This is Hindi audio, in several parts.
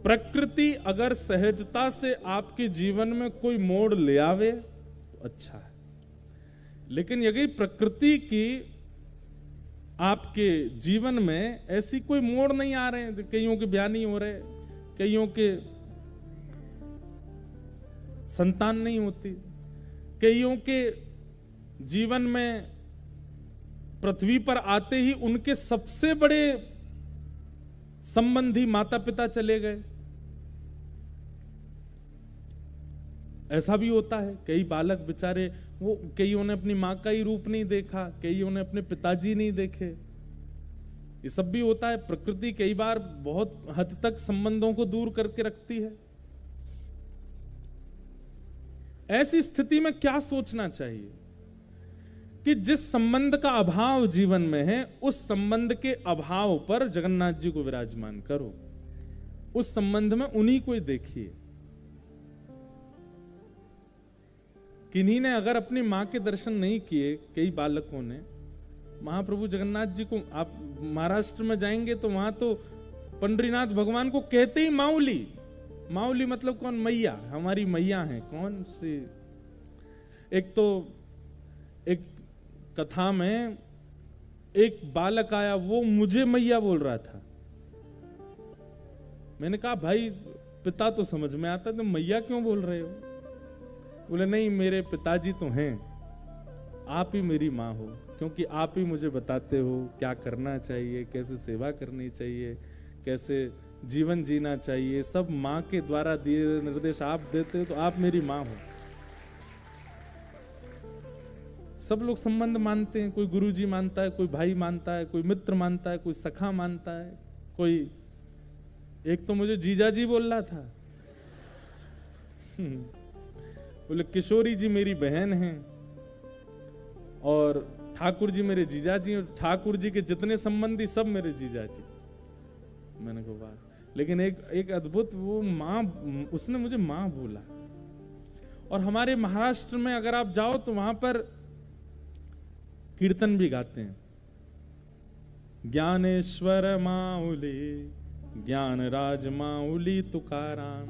प्रकृति अगर सहजता से आपके जीवन में कोई मोड़ ले आवे तो अच्छा है, लेकिन यदि प्रकृति की आपके जीवन में ऐसी कोई मोड़ नहीं आ रहे हैं, कईयों के ब्याह नहीं हो रहे, कईयों के संतान नहीं होती, कईयों के जीवन में पृथ्वी पर आते ही उनके सबसे बड़े संबंधी माता पिता चले गए, ऐसा भी होता है। कई बालक बेचारे, वो कईयों ने अपनी मां का ही रूप नहीं देखा, कईयों ने अपने पिताजी नहीं देखे, ये सब भी होता है। प्रकृति कई बार बहुत हद तक संबंधों को दूर करके रखती है। ऐसी स्थिति में क्या सोचना चाहिए कि जिस संबंध का अभाव जीवन में है, उस संबंध के अभाव पर जगन्नाथ जी को विराजमान करो, उस संबंध में उन्हीं को ही देखिए। किन्हीं ने अगर अपनी मां के दर्शन नहीं किए, कई बालकों ने, महाप्रभु जगन्नाथ जी को, आप महाराष्ट्र में जाएंगे तो वहां तो पंडरीनाथ भगवान को कहते ही माउली। माउली मतलब कौन? मैया, हमारी मैया है। कौन सी? एक तो एक कथा में एक बालक आया, वो मुझे मैया बोल रहा था। मैंने कहा भाई पिता तो समझ में आता, तो मैया क्यों बोल रहे हो? बोले नहीं, मेरे पिताजी तो हैं, आप ही मेरी माँ हो, क्योंकि आप ही मुझे बताते हो क्या करना चाहिए, कैसे सेवा करनी चाहिए, कैसे जीवन जीना चाहिए, सब माँ के द्वारा दिए निर्देश आप देते हो, तो आप मेरी माँ हो। सब लोग संबंध मानते हैं, कोई गुरुजी मानता है, कोई भाई मानता है, कोई मित्र मानता है, कोई सखा मानता है, कोई, एक तो मुझे जीजाजी बोल रहा था। बोले किशोरी जी मेरी बहन हैं और ठाकुर जी मेरे जीजाजी, और ठाकुर जी के जितने संबंधी सब मेरे जीजाजी। मैंने कहा वाह, लेकिन एक अद्भुत, वो माँ, उसने मुझे माँ बोला। और हमारे महाराष्ट्र में अगर आप जाओ तो वहां पर कीर्तन भी गाते हैं, ज्ञानेश्वर माउली, ज्ञान राज माउली तुकाराम,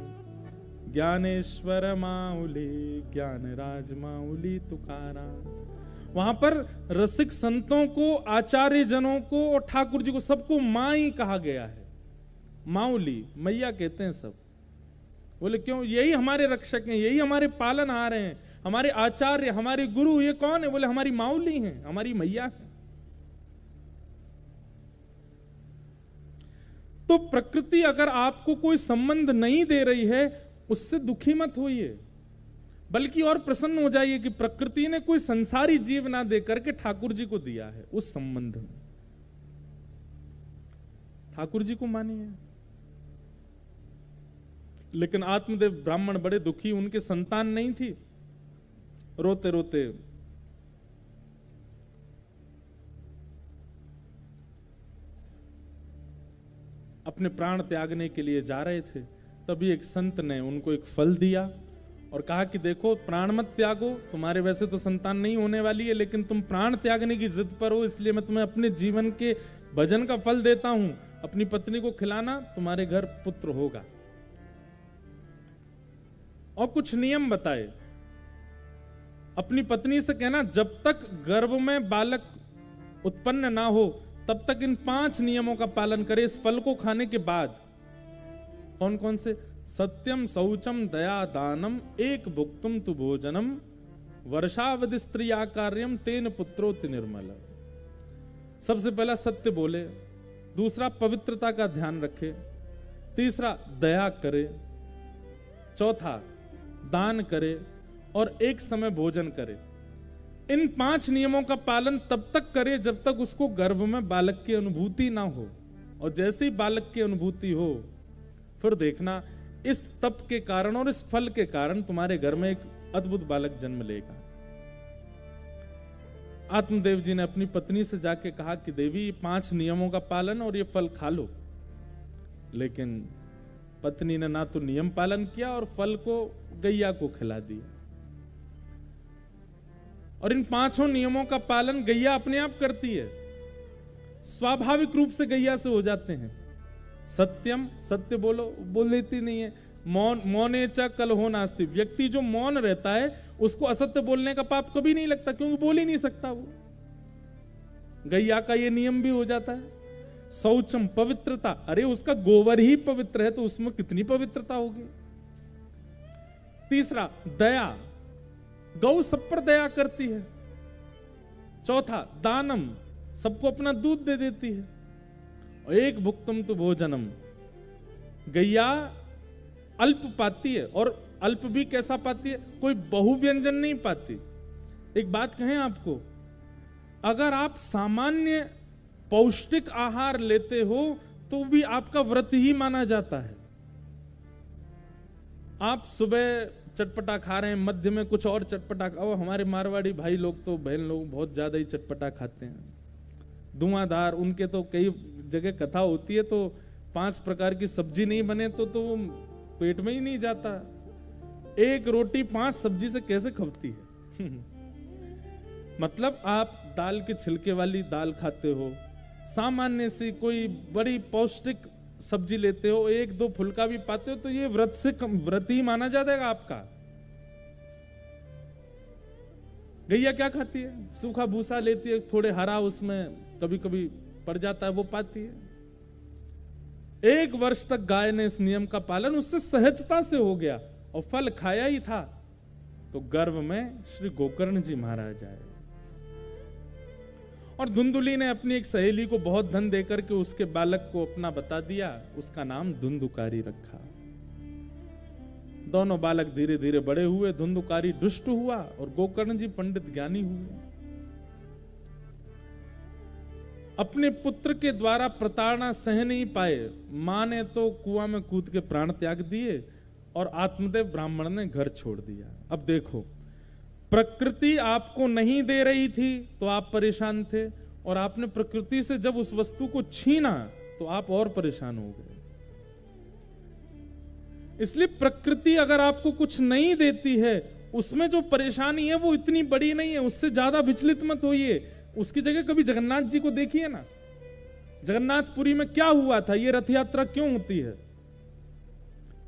ज्ञानेश्वर माउली, ज्ञान राज माउली तुकाराम। वहां पर रसिक संतों को, आचार्य जनों को और ठाकुर जी को सबको मां ही कहा गया है। माउली, मैया कहते हैं सब। बोले क्यों? यही हमारे रक्षक हैं, यही हमारे पालन आ रहे हैं, हमारे आचार्य, हमारे गुरु। ये कौन है? बोले हमारी माउली हैं, हमारी मैया है। तो प्रकृति अगर आपको कोई संबंध नहीं दे रही है, उससे दुखी मत होइए, बल्कि और प्रसन्न हो जाइए कि प्रकृति ने कोई संसारी जीव ना दे करके ठाकुर जी को दिया है। उस संबंध में ठाकुर जी को मानिए। लेकिन आत्मदेव ब्राह्मण बड़े दुखी, उनके संतान नहीं थी, रोते रोते अपने प्राण त्यागने के लिए जा रहे थे। तभी एक संत ने उनको एक फल दिया और कहा कि देखो, प्राण मत त्यागो, तुम्हारे वैसे तो संतान नहीं होने वाली है, लेकिन तुम प्राण त्यागने की जिद पर हो, इसलिए मैं तुम्हें अपने जीवन के भजन का फल देता हूं। अपनी पत्नी को खिलाना, तुम्हारे घर पुत्र होगा। और कुछ नियम बताए। अपनी पत्नी से कहना, जब तक गर्भ में बालक उत्पन्न ना हो तब तक इन 5 नियमों का पालन करे इस फल को खाने के बाद। कौन कौन से? सत्यम, शौचम, दया, दानम, एक भुक्तुम तु भोजनम, वर्षावधि स्त्रिया कार्यम, तेन पुत्रोति निर्मल। सबसे पहला सत्य बोले, दूसरा पवित्रता का ध्यान रखे, तीसरा दया करे, चौथा दान करे और एक समय भोजन करे। इन 5 नियमों का पालन तब तक करे जब तक उसको गर्भ में बालक की अनुभूति ना हो। और जैसे ही बालक की अनुभूति हो, फिर देखना इस तप के कारण और इस फल के कारण तुम्हारे घर में एक अद्भुत बालक जन्म लेगा। आत्मदेव जी ने अपनी पत्नी से जाके कहा कि देवी, 5 नियमों का पालन और ये फल खा लो। लेकिन पत्नी ने ना तो नियम पालन किया और फल को गैया को खिला दिया। और इन 5 नियमों का पालन गैया अपने आप करती है, स्वाभाविक रूप से गैया से हो जाते हैं। सत्यम, सत्य बोलो, बोल लेती नहीं है। मौन, मौने च कल हो नास्ति, व्यक्ति जो मौन रहता है उसको असत्य बोलने का पाप कभी नहीं लगता, क्योंकि बोल ही नहीं सकता वो। गैया का ये नियम भी हो जाता है। शौचम, पवित्रता, अरे उसका गोबर ही पवित्र है तो उसमें कितनी पवित्रता होगी। तीसरा, दया, गौ सब पर दया करती है। चौथा, दानम, सबको अपना दूध दे देती है। और एक भुक्तम तो भोजनम, गैया अल्प पाती है, और अल्प भी कैसा पाती है, कोई बहुव्यंजन नहीं पाती। एक बात कहें आपको, अगर आप सामान्य पौष्टिक आहार लेते हो तो भी आपका व्रत ही माना जाता है। आप सुबह चटपटा खा रहे हैं, मध्य में कुछ और चटपटा खाओ। हमारे मारवाड़ी भाई लोग तो, बहन लोग बहुत ज्यादा ही चटपटा खाते हैं, धुआंधार। उनके तो कई जगह कथा होती है तो 5 प्रकार की सब्जी नहीं बने तो वो पेट में ही नहीं जाता। एक रोटी 5 सब्जी से कैसे खपती है? मतलब आप दाल के छिलके वाली दाल खाते हो, सामान्य सी कोई बड़ी पौष्टिक सब्जी लेते हो, 1-2 फुल्का भी पाते हो, तो ये व्रत से व्रत ही माना जाएगा आपका। गैया क्या खाती है? सूखा भूसा लेती है, थोड़े हरा उसमें कभी कभी पड़ जाता है, वो पाती है। 1 वर्ष तक गाय ने इस नियम का पालन उससे सहजता से हो गया और फल खाया ही था। तो गर्भ में श्री गोकर्ण जी महाराज आए और धुंधुली ने अपनी एक सहेली को बहुत धन देकर के उसके बालक को अपना बता दिया, उसका नाम धुंधुकारी रखा। दोनों बालक धीरे धीरे बड़े हुए, धुंधुकारी दुष्ट हुआ और गोकर्ण जी पंडित ज्ञानी हुए। अपने पुत्र के द्वारा प्रताड़ना सह नहीं पाए, मां ने तो कुआं में कूद के प्राण त्याग दिए और आत्मदेव ब्राह्मण ने घर छोड़ दिया। अब देखो, प्रकृति आपको नहीं दे रही थी तो आप परेशान थे, और आपने प्रकृति से जब उस वस्तु को छीना तो आप और परेशान हो गए। इसलिए प्रकृति अगर आपको कुछ नहीं देती है, उसमें जो परेशानी है वो इतनी बड़ी नहीं है, उससे ज्यादा विचलित मत होइए। उसकी जगह कभी जगन्नाथ जी को देखिए ना, जगन्नाथपुरी में क्या हुआ था, ये रथ यात्रा क्यों होती है?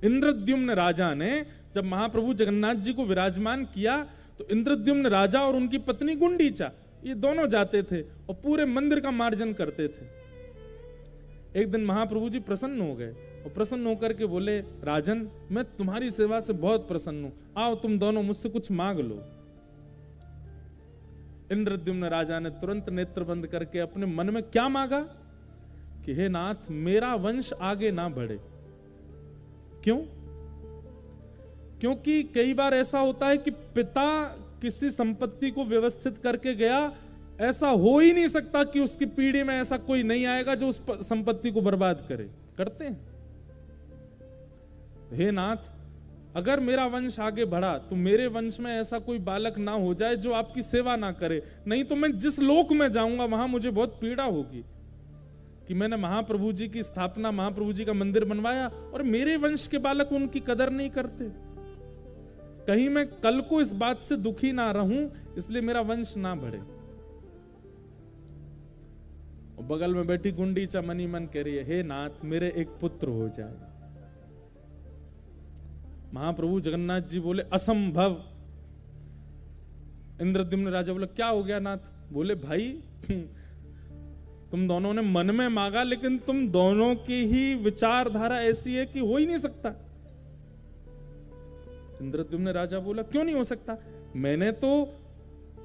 इंद्रद्युम्न राजा ने जब महाप्रभु जगन्नाथ जी को विराजमान किया तो इंद्रद्युम्न राजा और उनकी पत्नी गुंडीचा, ये दोनों जाते थे और पूरे मंदिर का मार्जन करते थे। एक दिन महाप्रभु जी प्रसन्न हो गए और प्रसन्न होकर के बोले, राजन मैं तुम्हारी सेवा से बहुत प्रसन्न हूं, आओ तुम दोनों मुझसे कुछ मांग लो। इंद्रद्युम्न राजा ने तुरंत नेत्र बंद करके अपने मन में क्या मांगा कि हे नाथ, मेरा वंश आगे ना बढ़े। क्यों? क्योंकि कई बार ऐसा होता है कि पिता किसी संपत्ति को व्यवस्थित करके गया, ऐसा हो ही नहीं सकता कि उसकी पीढ़ी में ऐसा कोई नहीं आएगा जो उस संपत्ति को बर्बाद करे। करते हैं। हे नाथ, अगर मेरा वंश आगे बढ़ा तो मेरे वंश में ऐसा कोई बालक ना हो जाए जो आपकी सेवा ना करे, नहीं तो मैं जिस लोक में जाऊंगा वहां मुझे बहुत पीड़ा होगी कि मैंने महाप्रभु जी की स्थापना, महाप्रभु जी का मंदिर बनवाया और मेरे वंश के बालक उनकी कदर नहीं करते। कहीं मैं कल को इस बात से दुखी ना रहूं, इसलिए मेरा वंश ना बढ़े। और बगल में बैठी गुंडीचा मनी मन कह रही है, हे नाथ, मेरे एक पुत्र हो जाए। महाप्रभु जगन्नाथ जी बोले, असंभव। इंद्रद्युम्न राजा बोले, क्या हो गया नाथ? बोले, भाई तुम दोनों ने मन में मांगा, लेकिन तुम दोनों की ही विचारधारा ऐसी है कि हो ही नहीं सकता। इंद्रद्युम्न राजा बोला, क्यों नहीं हो सकता? मैंने तो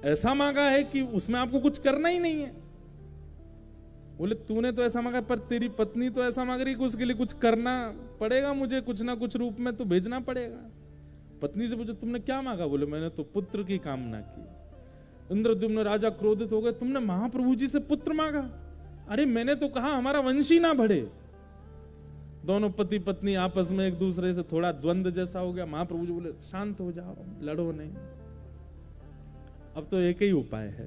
ऐसा मांगा है कि उसमें आपको कुछ करना ही नहीं है। बोले, तूने तो ऐसा मांगा, पर तेरी पत्नी तो ऐसा मांग रही कि उसके लिए कुछ करना पड़ेगा, मुझे कुछ ना कुछ रूप में तो भेजना पड़ेगा। पत्नी से पूछो, तुमने क्या मांगा? बोले, मैंने तो पुत्र की कामना की। इंद्रद्युम्न राजा क्रोधित हो गए, तुमने महाप्रभु जी से पुत्र मांगा? अरे मैंने तो कहा हमारा वंश ही ना बढ़े। दोनों पति पत्नी आपस में एक दूसरे से थोड़ा द्वंद्व जैसा हो गया। महाप्रभु जी बोले, शांत हो जाओ, लड़ो नहीं, अब तो एक ही उपाय है,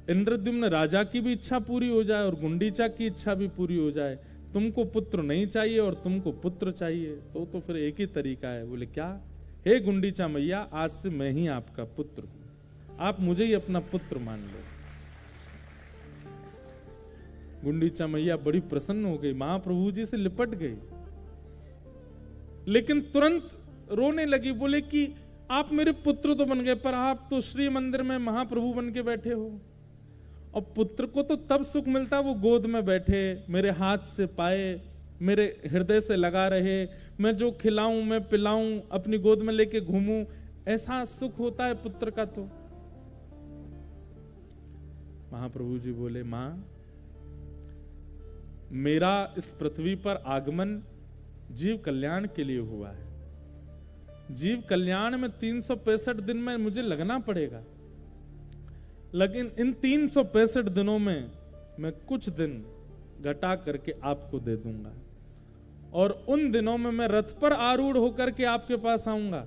इंद्रद्युम्न राजा की भी इच्छा पूरी हो जाए और गुंडीचा की इच्छा भी पूरी हो जाए। तुमको पुत्र नहीं चाहिए और तुमको पुत्र चाहिए, तो फिर एक ही तरीका है। बोले, क्या? हे गुंडीचा मैया, आज से मैं ही आपका पुत्र हूं, आप मुझे ही अपना पुत्र मान लो। गुंडीचा मैया बड़ी प्रसन्न हो गई, महाप्रभु जी से लिपट गई, लेकिन तुरंत रोने लगी। बोले कि आप मेरे पुत्र तो बन गए, पर आप तो श्री मंदिर में महाप्रभु बन के बैठे हो। और पुत्र को तो तब सुख मिलता वो गोद में बैठे, मेरे हाथ से पाए, मेरे हृदय से लगा रहे, मैं जो खिलाऊं मैं पिलाऊं, अपनी गोद में लेके घूमूं, ऐसा सुख होता है पुत्र का। तो महाप्रभु जी बोले, मां, मेरा इस पृथ्वी पर आगमन जीव कल्याण के लिए हुआ है। जीव कल्याण में 365 दिन में मुझे लगना पड़ेगा, लेकिन इन 365 दिनों में मैं कुछ दिन घटा करके आपको दे दूंगा, और उन दिनों में मैं रथ पर आरूढ़ होकर के आपके पास आऊंगा।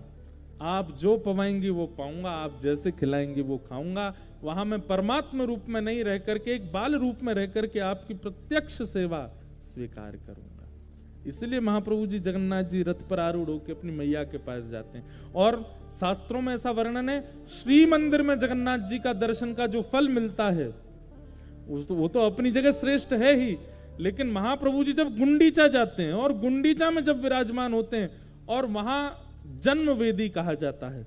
आप जो पवाएंगी वो पाऊंगा, आप जैसे खिलाएंगी वो खाऊंगा। वहां मैं परमात्मा रूप में नहीं रह करके एक बाल रूप में रह करके आपकी प्रत्यक्ष सेवा स्वीकार करूंगा। इसलिए महाप्रभु जी जगन्नाथ जी रथ पर आरूढ़ होकर अपनी मैया के पास जाते हैं। और शास्त्रों में ऐसा वर्णन है, श्री मंदिर में जगन्नाथ जी का दर्शन का जो फल मिलता है वो तो अपनी जगह श्रेष्ठ है ही, लेकिन महाप्रभु जी जब गुंडीचा जाते हैं और गुंडीचा में जब विराजमान होते हैं, और वहां जन्म वेदी कहा जाता है,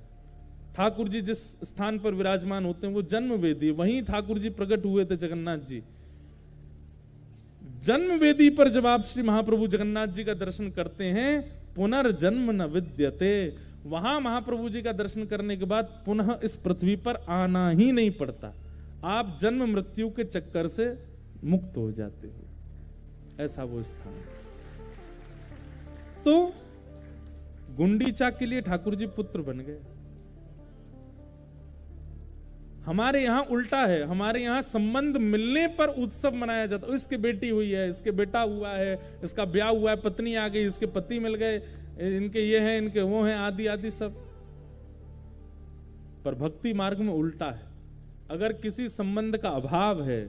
ठाकुर जी जिस स्थान पर विराजमान होते हैं वो जन्म वेदी, वहीं ठाकुर जी प्रकट हुए थे जगन्नाथ जी। जन्म वेदी पर जब आप श्री महाप्रभु जगन्नाथ जी का दर्शन करते हैं, पुनर्जन्म न विद्यते, वहां महाप्रभु जी का दर्शन करने के बाद पुनः इस पृथ्वी पर आना ही नहीं पड़ता, आप जन्म मृत्यु के चक्कर से मुक्त हो जाते हो। ऐसा वो स्थान। तो गुंडीचा के लिए ठाकुर जी पुत्र बन गए। हमारे यहां उल्टा है, हमारे यहां संबंध मिलने पर उत्सव मनाया जाता है। इसकी बेटी हुई है, इसके बेटा हुआ है, इसका ब्याह हुआ है, पत्नी आ गई, इसके पति मिल गए, इनके ये हैं, इनके वो हैं, आदि आदि सब। पर भक्ति मार्ग में उल्टा है। अगर किसी संबंध का अभाव है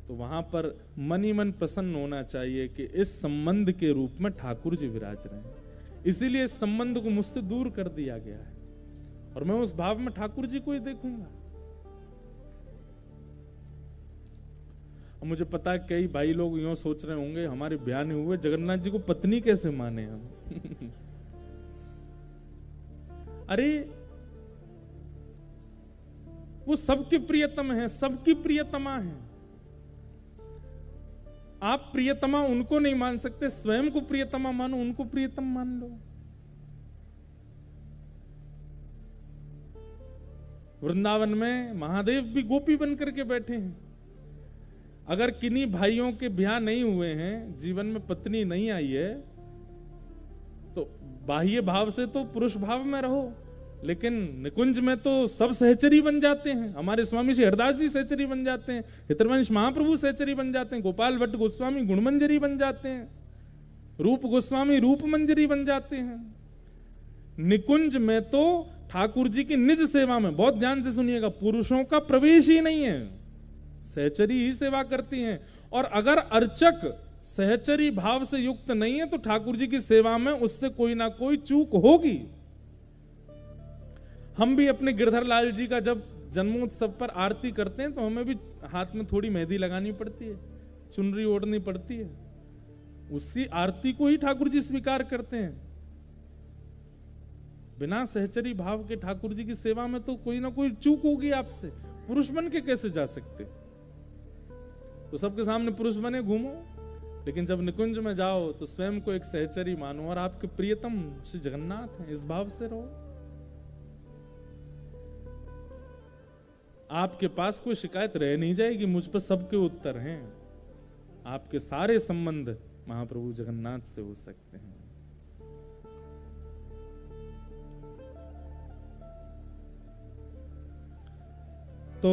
तो वहां पर मन ही मन प्रसन्न होना चाहिए कि इस संबंध के रूप में ठाकुर जी विराज रहे हैं। इसीलिए इस संबंध को मुझसे दूर कर दिया गया है, और मैं उस भाव में ठाकुर जी को ही देखूंगा। मुझे पता है कई भाई लोग यूं सोच रहे होंगे, हमारे ब्याह नहीं हुए, जगन्नाथ जी को पत्नी कैसे माने हम। अरे वो सबके प्रियतम है, सबकी प्रियतमा है। आप प्रियतमा उनको नहीं मान सकते, स्वयं को प्रियतमा मानो, उनको प्रियतम मान लो। वृंदावन में महादेव भी गोपी बनकर के बैठे हैं। अगर किन्हीं भाइयों के ब्याह नहीं हुए हैं, जीवन में पत्नी नहीं आई है, तो बाह्य भाव से तो पुरुष भाव में रहो, लेकिन निकुंज में तो सब सहचरी बन जाते हैं। हमारे स्वामी श्री हरदास जी सहचरी बन जाते हैं, हितरवंश महाप्रभु सहचरी बन जाते हैं, गोपाल भट्ट गोस्वामी गुणमंजरी बन जाते हैं, रूप गोस्वामी रूप मंजरी बन जाते हैं। निकुंज में तो ठाकुर जी की निज सेवा में, बहुत ध्यान से सुनिएगा, पुरुषों का प्रवेश ही नहीं है, सहचरी ही सेवा करती हैं। और अगर अर्चक सहचरी भाव से युक्त नहीं है तो ठाकुर जी की सेवा में उससे कोई ना कोई चूक होगी। हम भी अपने गिरधर लाल जी का जब जन्मोत्सव पर आरती करते हैं तो हमें भी हाथ में थोड़ी मेहंदी लगानी पड़ती है, चुनरी ओढ़नी पड़ती है, उसी आरती को ही ठाकुर जी स्वीकार करते हैं। बिना सहचरी भाव के ठाकुर जी की सेवा में तो कोई ना कोई चूक होगी आपसे, पुरुष बन के कैसे जा सकते। तो सबके सामने पुरुष बने घूमो, लेकिन जब निकुंज में जाओ तो स्वयं को एक सहचरी मानो और आपके प्रियतम श्री जगन्नाथ हैं, इस भाव से रहो। आपके पास कोई शिकायत रह नहीं जाएगी, मुझ पर सबके उत्तर हैं। आपके सारे संबंध महाप्रभु जगन्नाथ से हो सकते हैं। तो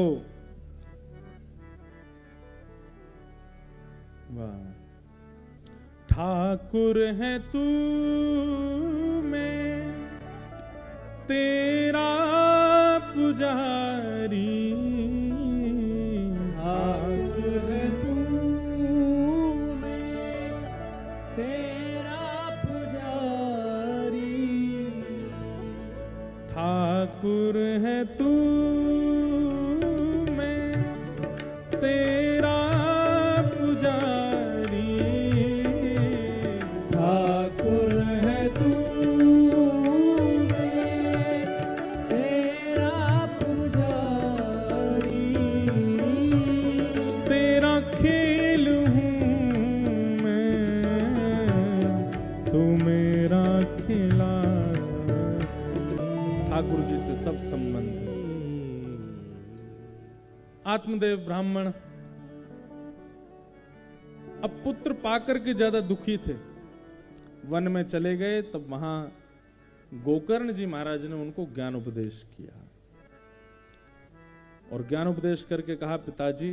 वाह, ठाकुर है तू मैं तेरा पुजारी, ठाकुर है तू मैं तेरा पुजारी, ठाकुर है तू मैं तेरा पुजारी, तू मेरा खिलाड़ा। ठाकुर जी से सब संबंध है। आत्मदेव ब्राह्मण अब पुत्र पाकर के ज्यादा दुखी थे, वन में चले गए। तब वहां गोकर्ण जी महाराज ने उनको ज्ञान उपदेश किया और ज्ञान उपदेश करके कहा, पिताजी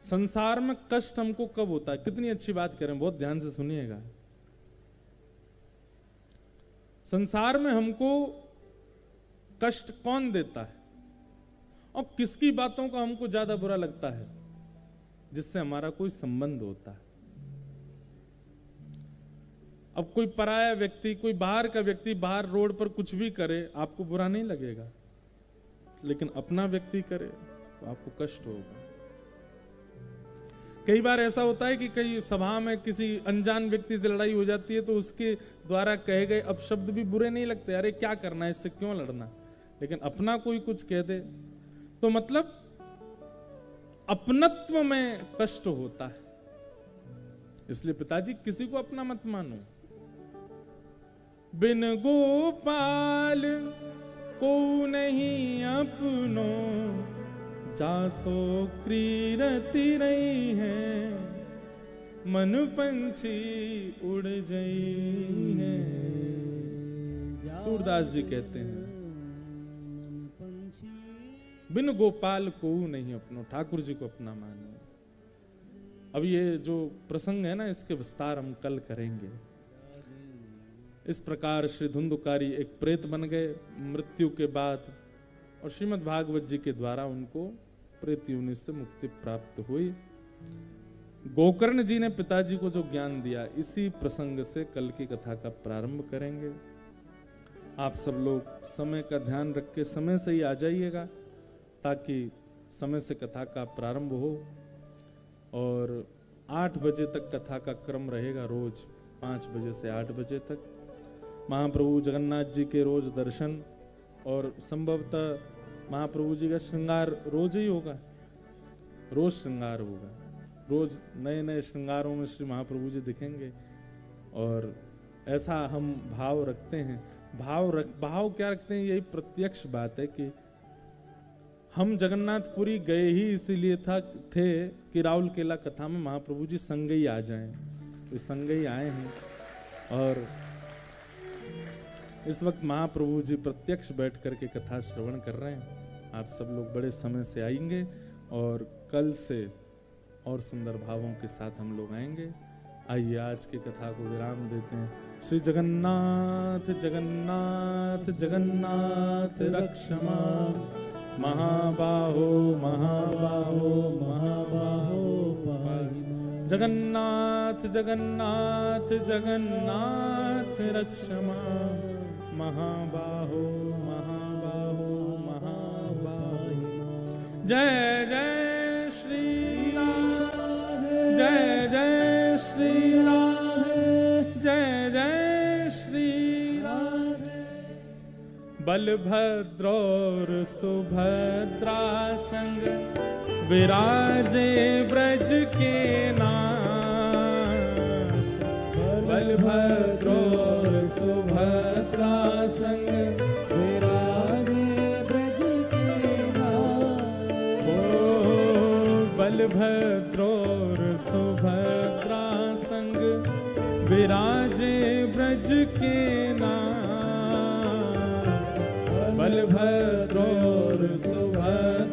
संसार में कष्ट हमको कब होता है। कितनी अच्छी बात करें, बहुत ध्यान से सुनिएगा। संसार में हमको कष्ट कौन देता है और किसकी बातों का हमको ज्यादा बुरा लगता है, जिससे हमारा कोई संबंध होता है। अब कोई पराया व्यक्ति, कोई बाहर का व्यक्ति बाहर रोड पर कुछ भी करे आपको बुरा नहीं लगेगा, लेकिन अपना व्यक्ति करे तो आपको कष्ट होगा। कई बार ऐसा होता है कि कई सभा में किसी अनजान व्यक्ति से लड़ाई हो जाती है तो उसके द्वारा कहे गए अपशब्द भी बुरे नहीं लगते, अरे क्या करना है, इससे क्यों लड़ना। लेकिन अपना कोई कुछ कह दे तो मतलब अपनत्व में कष्ट होता है। इसलिए पिताजी किसी को अपना मत मानो। बिन गोपाल को नहीं अपनो, जासो क्रीरति रही है, मन पंछी उड़ गई है। सूरदास जी कहते हैं, बिन गोपाल को नहीं अपनो, ठाकुर जी को अपना मानो। अब ये जो प्रसंग है ना, इसके विस्तार हम कल करेंगे। इस प्रकार श्री धुंधुकारी एक प्रेत बन गए मृत्यु के बाद, और श्रीमद् भागवत जी के द्वारा उनको प्रेत योनि से मुक्ति प्राप्त हुई। गोकर्ण जी ने पिताजी को जो ज्ञान दिया, इसी प्रसंग से कल की कथा का प्रारंभ करेंगे। आप सब लोग समय का ध्यान रख के समय से ही आ जाइएगा, ताकि समय से कथा का प्रारंभ हो। और 8 बजे तक कथा का क्रम रहेगा, रोज 5 बजे से 8 बजे तक। महाप्रभु जगन्नाथ जी के रोज दर्शन, और संभवतः महाप्रभु जी का श्रृंगार रोज ही होगा, रोज श्रृंगार होगा, रोज नए नए श्रृंगारों में श्री महाप्रभु जी दिखेंगे। और ऐसा हम भाव रखते हैं। भाव क्या रखते हैं, यही प्रत्यक्ष बात है कि हम जगन्नाथपुरी गए ही इसीलिए थे कि राउल केला कथा में महाप्रभु जी संग ही आ जाएं, तो संग ही आए हैं। और इस वक्त महाप्रभु जी प्रत्यक्ष बैठ करके कथा श्रवण कर रहे हैं। आप सब लोग बड़े समय से आएंगे और कल से और सुंदर भावों के साथ हम लोग आएंगे। आइए आज की कथा को विराम देते हैं। श्री जगन्नाथ जगन्नाथ जगन्नाथ रक्षमा, महाबाहो महाबाहो महाबाहो पाहि। जगन्नाथ जगन्नाथ जगन्नाथ रक्षमा, महाबाहो महाबाहो महाबाहो। जय जय श्री राधे, जय जय श्री राधे, जय जय श्री राधे। बलभद्र और सुभद्रा संग विराजे ब्रज के नाथ। बलभद्र और सुभद्रा संग विराजे ब्रज के नाथ। बलभद्र और सुभद्रा संग विराजे ब्रज के नाथ। बलभद्र और सुभद्रा